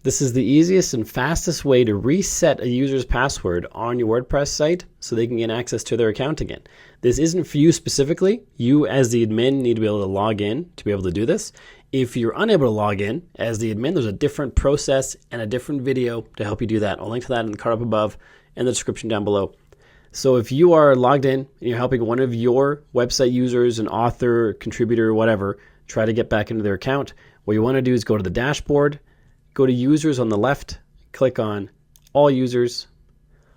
This is the easiest and fastest way to reset a user's password on your WordPress site so they can get access to their account again. This isn't for you specifically. You as the admin need to be able to log in to be able to do this. If you're unable to log in as the admin, there's a different process and a different video to help you do that. I'll link to that in the card up above and the description down below. So if you are logged in and you're helping one of your website users, an author, contributor, whatever, try to get back into their account, what you want to do is go to the dashboard, go to users on the left, click on all users,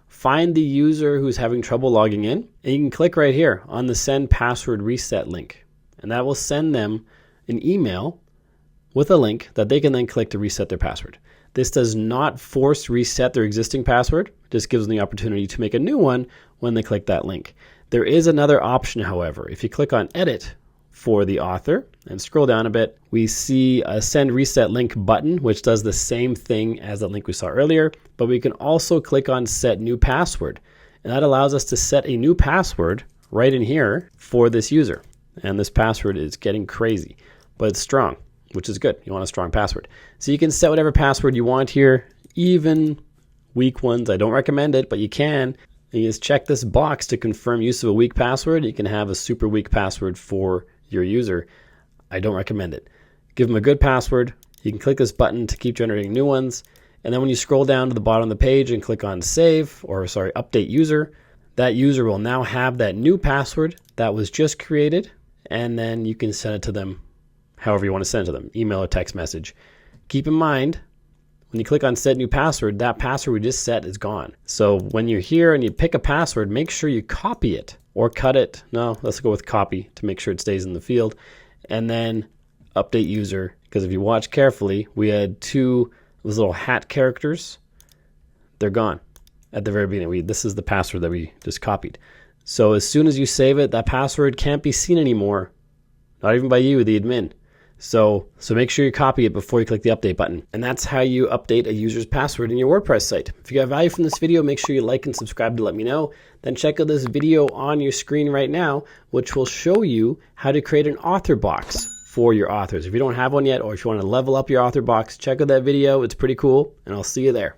find the user who's having trouble logging in, and you can click right here on the send password reset link. And that will send them an email with a link that they can then click to reset their password. This does not force reset their existing password. It just gives them the opportunity to make a new one when they click that link. There is another option, however. If you click on edit for the author and scroll down a bit, we see a send reset link button, which does the same thing as the link we saw earlier, but we can also click on set new password. And that allows us to set a new password right in here for this user. And this password is getting crazy, but it's strong, which is good. You want a strong password. So you can set whatever password you want here, even weak ones. I don't recommend it, but you can. You just check this box to confirm use of a weak password. You can have a super weak password for your user. I don't recommend it. Give them a good password. You can click this button to keep generating new ones. And then when you scroll down to the bottom of the page and click on update user, that user will now have that new password that was just created. And then you can send it to them however you want to send it to them, email or text message. Keep in mind, when you click on set new password, that password we just set is gone. So when you're here and you pick a password, make sure you copy it or cut it. No, let's go with copy to make sure it stays in the field. And then update user, because if you watch carefully, we had two those little hat characters. They're gone at the very beginning. This is the password that we just copied. So as soon as you save it, that password can't be seen anymore, not even by you, the admin. So make sure you copy it before you click the update button. And that's how you update a user's password in your WordPress site. If you got value from this video, make sure you like and subscribe to let me know. Then check out this video on your screen right now, which will show you how to create an author box for your authors. If you don't have one yet, or if you want to level up your author box, check out that video. It's pretty cool, and I'll see you there.